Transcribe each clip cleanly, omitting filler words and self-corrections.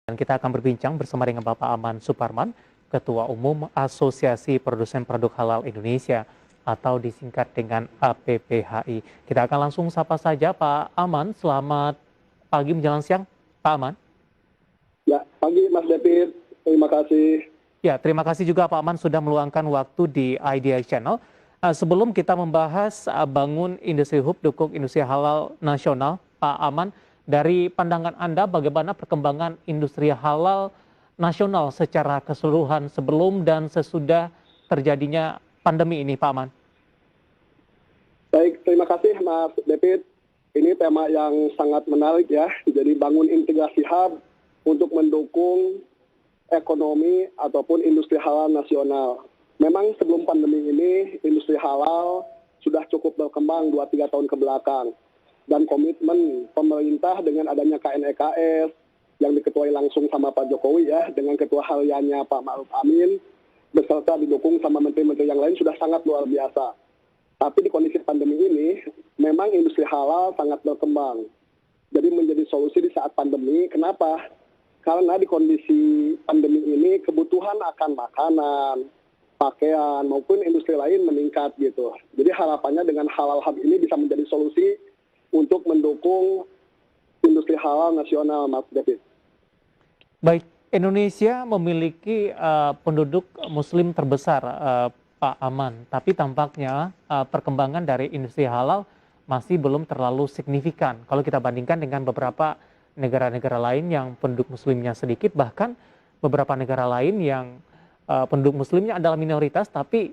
Dan kita akan berbincang bersama dengan Bapak Aman Suparman, Ketua Umum Asosiasi Produsen Produk Halal Indonesia atau disingkat dengan APPHI. Kita akan langsung sapa saja Pak Aman. Selamat pagi menjelang siang, Pak Aman. Ya, pagi Mas David. Terima kasih. Ya, terima kasih juga Pak Aman sudah meluangkan waktu di IDI Channel. Sebelum kita membahas bangun industri hub dukung industri halal nasional, Pak Aman, dari pandangan Anda bagaimana perkembangan industri halal nasional secara keseluruhan sebelum dan sesudah terjadinya pandemi ini, Pak Aman? Baik, terima kasih Mas David. Ini tema yang sangat menarik ya. Jadi bangun integrasi hub untuk mendukung ekonomi ataupun industri halal nasional. Memang sebelum pandemi ini industri halal sudah cukup berkembang 2-3 tahun ke belakang. Dan komitmen pemerintah dengan adanya KNEKS yang diketuai langsung sama Pak Jokowi ya, dengan ketua hariannya Pak Ma'ruf Amin, beserta didukung sama menteri-menteri yang lain sudah sangat luar biasa. Tapi di kondisi pandemi ini, memang industri halal sangat berkembang. Jadi menjadi solusi di saat pandemi. Kenapa? Karena di kondisi pandemi ini kebutuhan akan makanan, pakaian, maupun industri lain meningkat gitu. Jadi harapannya dengan halal hub ini bisa menjadi solusi untuk mendukung industri halal nasional, Mas David. Baik, Indonesia memiliki penduduk muslim terbesar, Pak Aman. Tapi tampaknya perkembangan dari industri halal masih belum terlalu signifikan. Kalau kita bandingkan dengan beberapa negara-negara lain yang penduduk muslimnya sedikit, bahkan beberapa negara lain yang penduduk muslimnya adalah minoritas, tapi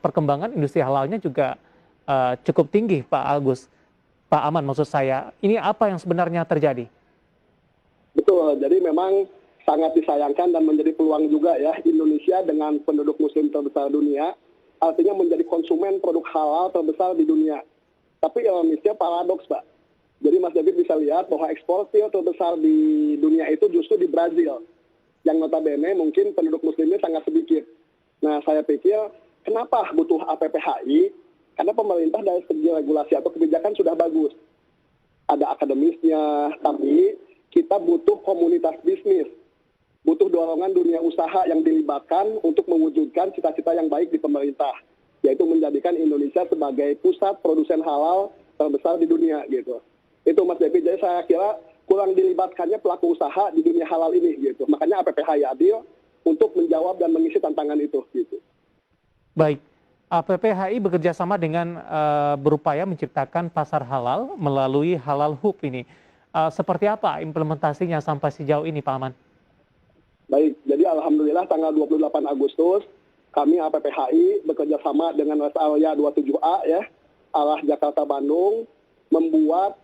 perkembangan industri halalnya juga cukup tinggi, Pak Aman maksud saya. Ini apa yang sebenarnya terjadi? Betul, jadi memang sangat disayangkan dan menjadi peluang juga ya Indonesia dengan penduduk muslim terbesar dunia, artinya menjadi konsumen produk halal terbesar di dunia. Tapi ironisnya paradoks, Pak. Jadi Mas David bisa lihat bahwa eksportir terbesar di dunia itu justru di Brazil, yang notabene mungkin penduduk muslimnya sangat sedikit. Nah, saya pikir kenapa butuh APPHI? Karena pemerintah dari segi regulasi atau kebijakan sudah bagus. Ada akademisnya, tapi kita butuh komunitas bisnis. Butuh dorongan dunia usaha yang dilibatkan untuk mewujudkan cita-cita yang baik di pemerintah. Yaitu menjadikan Indonesia sebagai pusat produsen halal terbesar di dunia gitu. Itu Mas David, jadi saya kira kurang dilibatkannya pelaku usaha di dunia halal ini gitu. Makanya APPHI hadir untuk menjawab dan mengisi tantangan itu gitu. Baik. APPHI bekerja sama dengan berupaya menciptakan pasar halal melalui halal hub ini. Seperti apa implementasinya sampai sejauh ini, Pak Aman? Baik, jadi alhamdulillah tanggal 28 Agustus kami APPHI bekerja sama dengan Rest Area 27A ya, arah Jakarta Bandung, membuat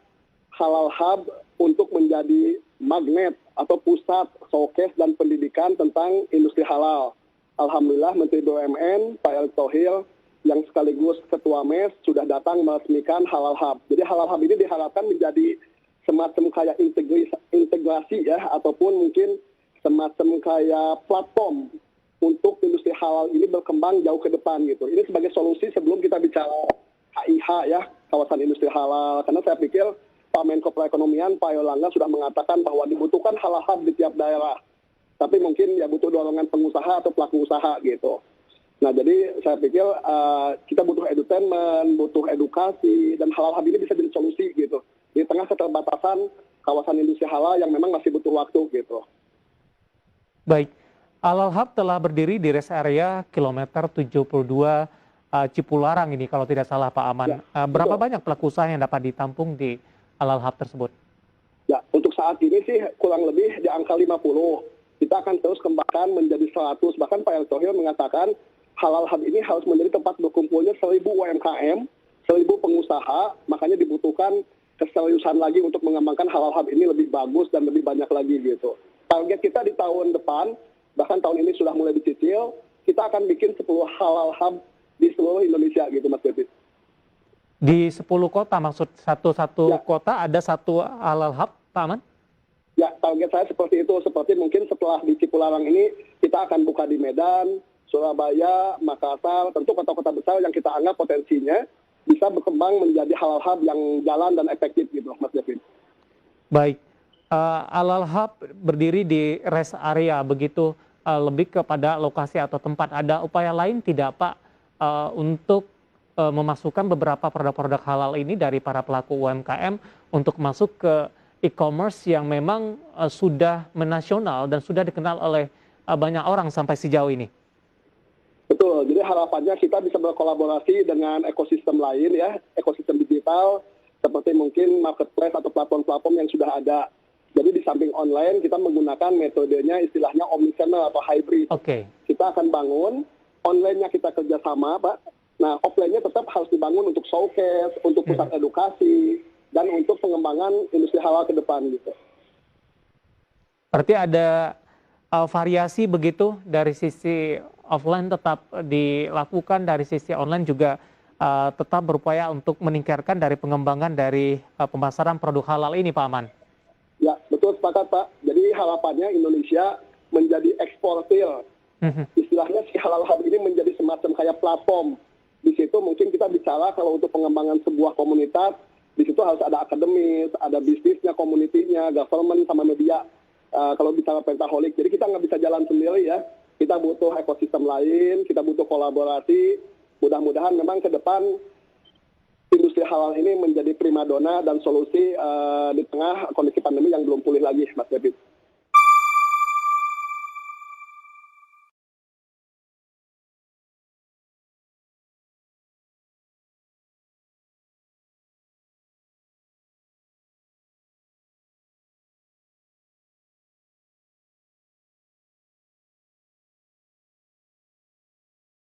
halal hub untuk menjadi magnet atau pusat showcase dan pendidikan tentang industri halal. Alhamdulillah Menteri BUMN Pak Erick Thohir yang sekaligus Ketua MES sudah datang meresmikan halal hub. Jadi halal hub ini diharapkan menjadi semacam kayak integrasi ya, ataupun mungkin semacam kayak platform untuk industri halal ini berkembang jauh ke depan gitu. Ini sebagai solusi sebelum kita bicara KIH ya, kawasan industri halal. Karena saya pikir Pak Menko Perekonomian Pak Yolanda sudah mengatakan bahwa dibutuhkan halal hub di tiap daerah. Tapi mungkin ya butuh dorongan pengusaha atau pelaku usaha gitu. Nah, jadi saya pikir kita butuh edutainment, butuh edukasi, dan halal hub ini bisa jadi solusi gitu. Di tengah keterbatasan kawasan industri halal yang memang masih butuh waktu gitu. Baik, halal hub telah berdiri di rest area kilometer 72 Cipularang ini kalau tidak salah Pak Aman. Ya, berapa betul. banyak pelaku usaha yang dapat ditampung di halal hub tersebut? Ya, untuk saat ini sih kurang lebih di angka 50. Kita akan terus kembangkan menjadi 100. Bahkan Pak Erick Thohir mengatakan halal hub ini harus menjadi tempat berkumpulnya 1.000 UMKM, 1.000 pengusaha, makanya dibutuhkan keseriusan lagi untuk mengembangkan halal hub ini lebih bagus dan lebih banyak lagi gitu. Target kita di tahun depan, bahkan tahun ini sudah mulai dicicil, kita akan bikin 10 halal hub di seluruh Indonesia gitu Mas David. Di 10 kota, maksud satu Ya. kota ada satu halal hub, Pak Aman? Ya, target saya seperti itu. Seperti mungkin setelah di Cipularang ini, kita akan buka di Medan, Surabaya, Makassar, tentu kota-kota besar yang kita anggap potensinya bisa berkembang menjadi halal hub yang jalan dan efektif gitu, Mas David. Baik, Halal Hub berdiri di rest area begitu, lebih kepada lokasi atau tempat. Ada upaya lain tidak Pak, untuk memasukkan beberapa produk-produk halal ini dari para pelaku UMKM untuk masuk ke e-commerce yang memang sudah menasional dan sudah dikenal oleh banyak orang sampai sejauh ini? Betul, jadi harapannya kita bisa berkolaborasi dengan ekosistem lain ya, ekosistem digital, seperti mungkin marketplace atau platform-platform yang sudah ada. Jadi di samping online kita menggunakan metodenya istilahnya omnichannel atau hybrid. Oke. Kita akan bangun, online-nya kita kerjasama Pak, nah offline-nya tetap harus dibangun untuk showcase, untuk pusat edukasi, dan untuk pengembangan industri halal ke depan gitu. Berarti ada variasi begitu, dari sisi offline tetap dilakukan, dari sisi online juga tetap berupaya untuk meningkatkan dari pengembangan dari pemasaran produk halal ini Pak Aman? Ya, betul sepakat Pak. Jadi harapannya Indonesia menjadi eksportir. Istilahnya si Halal Hub ini menjadi semacam kayak platform. Di situ mungkin kita bicara kalau untuk pengembangan sebuah komunitas, di situ harus ada akademis, ada bisnisnya, komunitinya, government, sama media. Kalau bicara Pentaholik, jadi kita nggak bisa jalan sendiri ya. Kita butuh ekosistem lain, kita butuh kolaborasi. Mudah-mudahan memang ke depan industri halal ini menjadi primadona dan solusi di tengah kondisi pandemi yang belum pulih lagi, Mas David.